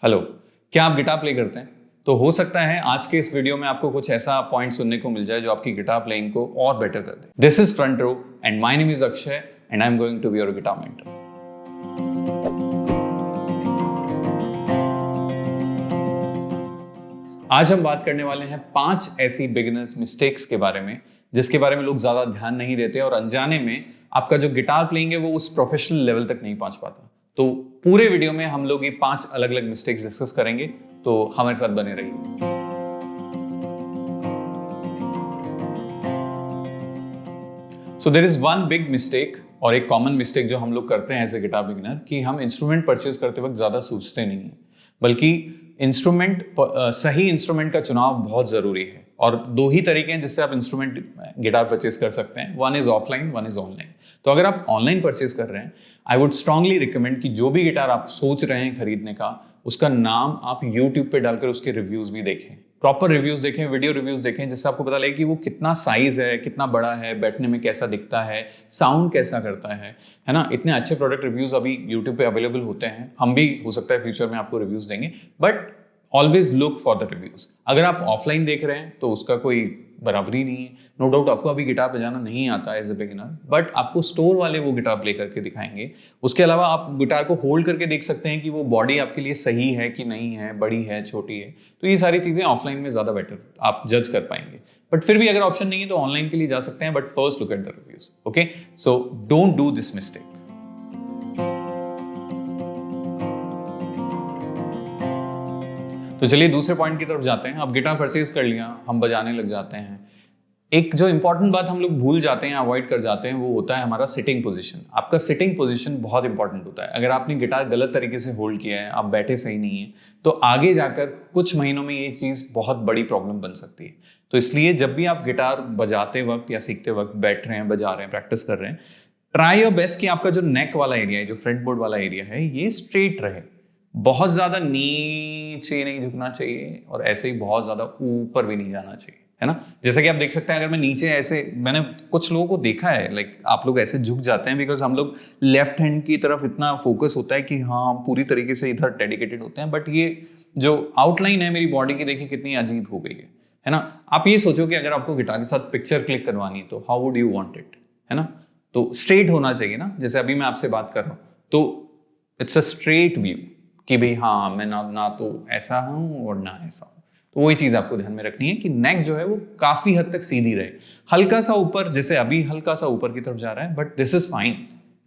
Hello, क्या आप guitar play करते हैं? तो हो सकता है आज के इस वीडियो में आपको कुछ ऐसा पॉइंट सुनने को मिल जाए जो आपकी गिटार प्लेइंग को और बेटर कर दे। This is front row and my name is Akshay and I am going to be your guitar mentor. आज हम बात करने वाले हैं 5 ऐसी बिगिनर्स मिस्टेक्स के बारे में जिसके बारे में लोग ज्यादा ध्यान नहीं देते और अनजाने में आपका जो गिटार प्लेइंग है वो उस प्रोफेशनल लेवल तक नहीं पहुंच पाता। तो पूरे वीडियो में हम लोग ये 5 अलग अलग मिस्टेक्स डिस्कस करेंगे, तो हमारे साथ बने रहिए। So there is one big mistake और एक कॉमन मिस्टेक जो हम लोग करते हैं एज ए गिटार बिगिनर कि हम इंस्ट्रूमेंट परचेज करते वक्त ज्यादा सोचते नहीं हैं, बल्कि सही इंस्ट्रूमेंट का चुनाव बहुत जरूरी है। और दो ही तरीके हैं जिससे आप इंस्ट्रूमेंट गिटार परचेज कर सकते हैं, one is offline, one is online. तो अगर आप ऑनलाइन परचेज कर रहे हैं, आई वुड स्ट्रांगली रिकमेंड कि जो भी गिटार आप सोच रहे हैं खरीदने का, उसका नाम आप यूट्यूब पे डालकर उसके रिव्यूज भी देखें, प्रॉपर रिव्यूज देखें, वीडियो रिव्यूज देखें, जिससे आपको पता लगे कि वो कितना साइज है, कितना बड़ा है, बैठने में कैसा दिखता है, साउंड कैसा करता है ना। इतने अच्छे प्रोडक्ट रिव्यूज अभी यूट्यूब पे अवेलेबल होते हैं, हम भी हो सकता है फ्यूचर में आपको रिव्यूज देंगे, but always look for the reviews. अगर आप ऑफलाइन देख रहे हैं तो उसका कोई बराबरी नहीं है। नो डाउट आपको अभी गिटार बजाना नहीं आता एज ए बिगिनर, बट आपको स्टोर वाले वो गिटार प्ले करके दिखाएंगे। उसके अलावा आप गिटार को होल्ड करके देख सकते हैं कि वो बॉडी आपके लिए सही है कि नहीं है, बड़ी है, छोटी है। तो ये सारी चीजें ऑफलाइन में ज्यादा बेटर आप जज कर पाएंगे। बट फिर भी अगर ऑप्शन नहीं है तो ऑनलाइन के लिए जा सकते हैं, but first look at the reviews. Okay, so don't do this mistake. तो चलिए दूसरे पॉइंट की तरफ जाते हैं। अब गिटार परचेज कर लिया, हम बजाने लग जाते हैं। एक जो इंपॉर्टेंट बात हम लोग भूल जाते हैं, अवॉइड कर जाते हैं, वो होता है हमारा सिटिंग पोजीशन। आपका सिटिंग पोजीशन बहुत इंपॉर्टेंट होता है। अगर आपने गिटार गलत तरीके से होल्ड किया है, आप बैठे सही नहीं है, तो आगे जाकर कुछ महीनों में ये चीज़ बहुत बड़ी प्रॉब्लम बन सकती है। तो इसलिए जब भी आप गिटार बजाते वक्त या सीखते वक्त बैठ रहे हैं, बजा रहे हैं, प्रैक्टिस कर रहे हैं, ट्राई योर बेस्ट कि आपका जो नेक वाला एरिया है, जो फ्रंट बोर्ड वाला एरिया है, ये स्ट्रेट रहे। बहुत ज्यादा नीचे नहीं झुकना चाहिए और ऐसे ही बहुत ज्यादा ऊपर भी नहीं जाना चाहिए, है ना। जैसा कि आप देख सकते हैं, अगर मैं नीचे ऐसे, मैंने कुछ लोगों को देखा है, लाइक आप लोग ऐसे झुक जाते हैं बिकॉज हम लोग लेफ्ट हैंड की तरफ इतना फोकस होता है कि हाँ हम पूरी तरीके से इधर डेडिकेटेड होते हैं, बट ये जो आउटलाइन है मेरी बॉडी की, देखिए कितनी अजीब हो गई है ना। आप ये सोचो कि अगर आपको गिटार के साथ पिक्चर क्लिक करवानी तो how would you want it, है ना। तो स्ट्रेट होना चाहिए ना, जैसे अभी मैं आपसे बात कर रहा हूँ, तो इट्स अ स्ट्रेट व्यू कि भाई हाँ मैं ना तो ऐसा हूं और ना ऐसा हूं। तो वही चीज आपको ध्यान में रखनी है कि नेक जो है वो काफी हद तक सीधी रहे, हल्का सा ऊपर, जैसे अभी हल्का सा ऊपर की तरफ जा रहा है, बट दिस इज फाइन,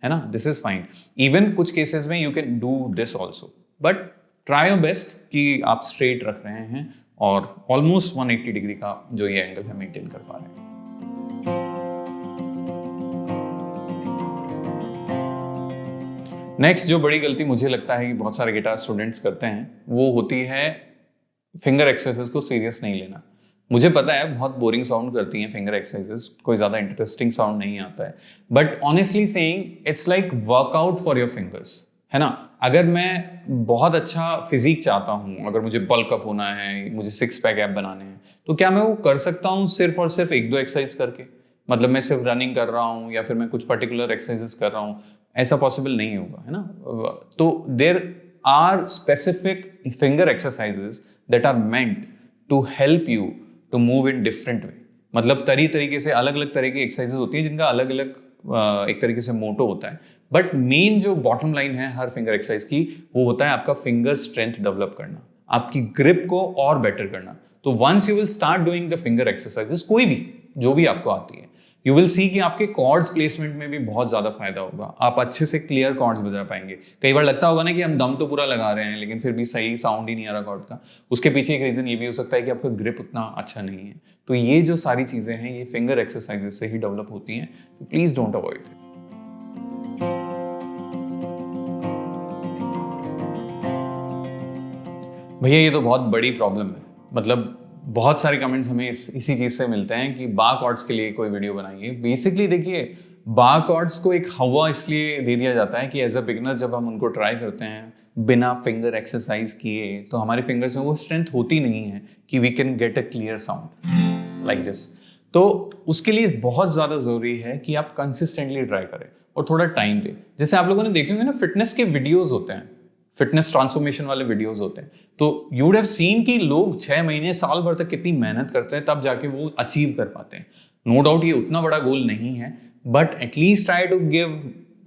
है ना, दिस इज फाइन। इवन कुछ केसेस में you can do this also, but try your best कि आप स्ट्रेट रख रहे हैं और ऑलमोस्ट 180 डिग्री का जो ये एंगल है मेंटेन कर पा रहे हैं। नेक्स्ट जो बड़ी गलती मुझे लगता है कि बहुत सारे गिटार स्टूडेंट्स करते हैं, वो होती है फिंगर एक्सरसाइजेस को सीरियस नहीं लेना। मुझे पता है बहुत बोरिंग साउंड करती हैं फिंगर एक्सरसाइजेस, कोई ज़्यादा इंटरेस्टिंग साउंड नहीं आता है, but honestly saying it's like workout for your fingers, है ना। अगर मैं बहुत अच्छा फिजिक चाहता हूँ, अगर मुझे बल्क अप होना है, मुझे 6 पैक ऐप बनाने हैं, तो क्या मैं वो कर सकता हूँ सिर्फ और सिर्फ 1-2 एक्सरसाइज करके? मतलब मैं सिर्फ रनिंग कर रहा हूँ या फिर मैं कुछ पर्टिकुलर एक्सरसाइजेस कर रहा हूँ, ऐसा पॉसिबल नहीं होगा, है ना। तो there are specific finger exercises that are meant to help you to move in different way. मतलब तरीके से अलग अलग तरह की एक्सरसाइजेस होती है जिनका अलग अलग एक तरीके से मोटो होता है, बट मेन जो बॉटम लाइन है हर फिंगर एक्सरसाइज की, वो होता है आपका फिंगर स्ट्रेंथ डेवलप करना, आपकी ग्रिप को और बेटर करना। तो once you will start doing the finger exercises, कोई भी जो भी आपको आती है, यू विल सी कि आपके कॉर्ड्स प्लेसमेंट में भी बहुत ज्यादा फायदा होगा। आप अच्छे से क्लियर कॉर्ड्स बजा पाएंगे। कई बार लगता होगा ना कि हम दम तो पूरा लगा रहे हैं लेकिन फिर भी सही साउंड ही नहीं आ रहा कॉर्ड का। उसके पीछे एक रीजन ये भी हो सकता है कि आपका ग्रिप उतना अच्छा नहीं है। तो ये जो सारी चीजें हैं ये फिंगर एक्सरसाइजेस से ही डेवलप होती हैं, तो प्लीज डोंट अवॉइड इट। भैया ये तो बहुत बड़ी प्रॉब्लम है, मतलब बहुत सारे कमेंट्स हमें इसी चीज से मिलते हैं कि बार कॉर्ड्स के लिए कोई वीडियो बनाइए। बेसिकली देखिए, बार कॉर्ड्स को एक हवा इसलिए दे दिया जाता है कि एज अ बिगिनर जब हम उनको ट्राई करते हैं बिना फिंगर एक्सरसाइज किए, तो हमारे फिंगर्स में वो स्ट्रेंथ होती नहीं है कि we can get a clear sound like this. तो उसके लिए बहुत ज्यादा जरूरी है कि आप कंसिस्टेंटली ट्राई करें और थोड़ा टाइम दें। जैसे आप लोगों ने देखे होंगे ना, फिटनेस के वीडियोज होते हैं, फिटनेस ट्रांसफॉर्मेशन वाले वीडियोस होते हैं, तो यू वुड हैव सीन कि लोग 6 महीने साल भर तक कितनी मेहनत करते हैं, तब जाके वो अचीव कर पाते हैं। नो डाउट ये उतना बड़ा गोल नहीं है, but at least try to give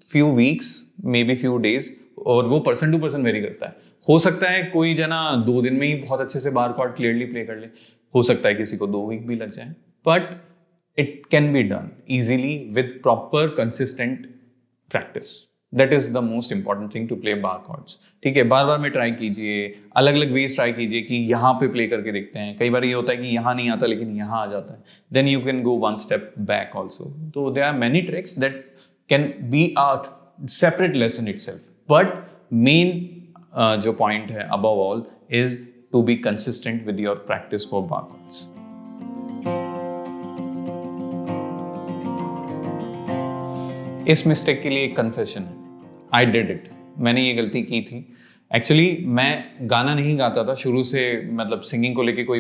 few weeks, may be few days, और वो पर्सन टू पर्सन वेरी करता है। हो सकता है कोई जना 2 दिन में ही बहुत अच्छे से बार कॉर्ड क्लियरली प्ले कर ले, हो सकता है किसी को 2 वीक भी लग जाए, but it can be done easily with proper consistent practice. That is the most important thing to play bar chords. ठीक है, बार बार में ट्राई कीजिए, अलग अलग वेज ट्राई कीजिए कि यहाँ पे प्ले करके देखते हैं। कई बार ये होता है कि यहाँ नहीं आता लेकिन यहाँ आ जाता है, then you can go 1 step back also. तो there are many tricks that can be a separate lesson itself, but main जो पॉइंट है above all is to be consistent with your practice for bar chords. इस mistake के लिए एक confession है, I did it, मैंने ये गलती की थी। एक्चुअली मैं गाना नहीं गाता था शुरू से, मतलब सिंगिंग को लेके कोई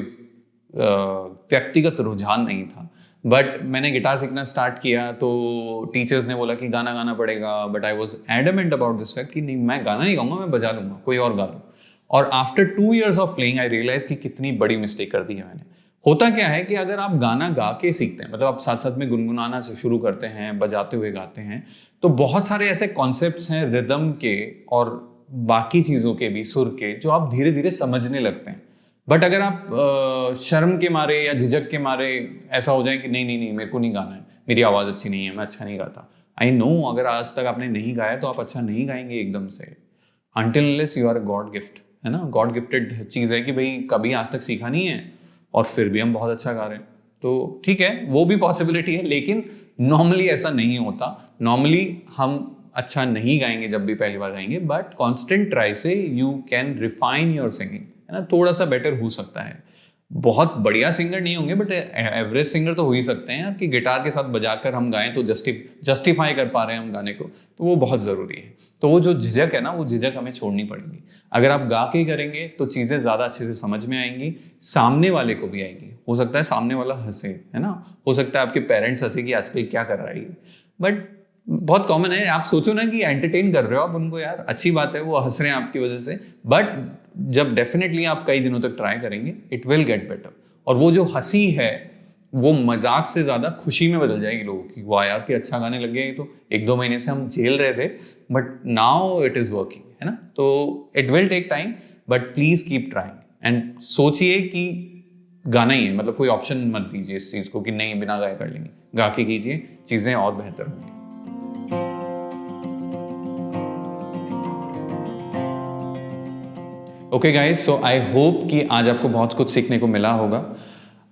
व्यक्तिगत रुझान नहीं था, बट मैंने गिटार सीखना स्टार्ट किया तो टीचर्स ने बोला कि गाना गाना पड़ेगा, but I was adamant about this fact कि नहीं, मैं गाना नहीं गाऊंगा, मैं बजा लूंगा, कोई और गा लो। और after 2 years of playing I realise कि कितनी बड़ी मिस्टेक कर दी है मैंने। होता क्या है कि अगर आप गाना गा के सीखते हैं, मतलब आप साथ साथ में गुनगुनाना से शुरू करते हैं, बजाते हुए गाते हैं, तो बहुत सारे ऐसे कॉन्सेप्ट्स हैं रिदम के और बाकी चीज़ों के भी, सुर के, जो आप धीरे धीरे समझने लगते हैं। बट अगर आप शर्म के मारे या झिझक के मारे ऐसा हो जाए कि नहीं नहीं नहीं मेरे को नहीं गाना है, मेरी आवाज़ अच्छी नहीं है, मैं अच्छा नहीं गाता, आई नो अगर आज तक आपने नहीं गाया तो आप अच्छा नहीं गाएंगे एकदम से, until unless you are a God gift, है ना, गॉड गिफ्टेड चीज़ है कि भाई कभी आज तक सीखा नहीं है और फिर भी हम बहुत अच्छा गा रहे हैं, तो ठीक है, वो भी पॉसिबिलिटी है, लेकिन नॉर्मली ऐसा नहीं होता। नॉर्मली हम अच्छा नहीं गाएंगे जब भी पहली बार गाएंगे, बट कॉन्स्टेंट ट्राई से you can refine your singing, है ना, थोड़ा सा बेटर हो सकता है। बहुत बढ़िया सिंगर नहीं होंगे बट एवरेज सिंगर तो हो ही सकते हैं कि गिटार के साथ बजाकर हम गाएं तो जस्टिफाई कर पा रहे हैं हम गाने को, तो वो बहुत ज़रूरी है। तो वो जो झिझक है ना, वो झिझक हमें छोड़नी पड़ेगी। अगर आप गा के करेंगे तो चीज़ें ज़्यादा अच्छे से समझ में आएंगी, सामने वाले को भी आएगी। हो सकता है सामने वाला हंसे, है ना, हो सकता है आपके पेरेंट्स हंसे कि आजकल क्या कर रहा है, बट बहुत कॉमन है। आप सोचो ना कि एंटरटेन कर रहे हो आप उनको, यार अच्छी बात है, वो हंस रहे हैं आपकी वजह से, बट जब डेफिनेटली आप कई दिनों तक ट्राई करेंगे इट विल गेट बेटर, और वो जो हंसी है वो मजाक से ज़्यादा खुशी में बदल जाएगी लोगों की। वाह यार कि अच्छा गाने लग गए, तो 1-2 महीने से हम झेल रहे थे but now it is working, है ना। तो it will take time but please keep trying and सोचिए कि गाना ही है, मतलब कोई ऑप्शन मत दीजिए इस चीज़ को कि नहीं बिना गाए कर लेंगे, गा के कीजिए, चीज़ें और बेहतर होंगी। Okay guys, so I hope कि आज आपको बहुत कुछ सीखने को मिला होगा।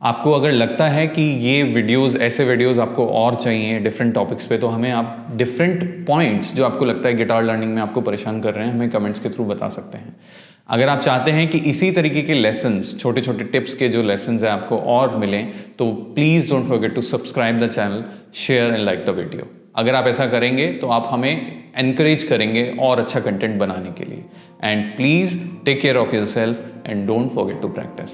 आपको अगर लगता है कि ये वीडियोस, ऐसे वीडियोस आपको और चाहिए डिफरेंट टॉपिक्स पे, तो हमें आप डिफरेंट पॉइंट्स जो आपको लगता है गिटार लर्निंग में आपको परेशान कर रहे हैं, हमें कमेंट्स के थ्रू बता सकते हैं। अगर आप चाहते हैं कि इसी तरीके के लेसन्स, छोटे छोटे टिप्स के जो लेसन्स हैं आपको और मिलें, तो please don't forget to subscribe the channel, share and like the video. अगर आप ऐसा करेंगे तो आप हमें एनकरेज करेंगे और अच्छा कंटेंट बनाने के लिए। And please take care of yourself and don't forget to practice.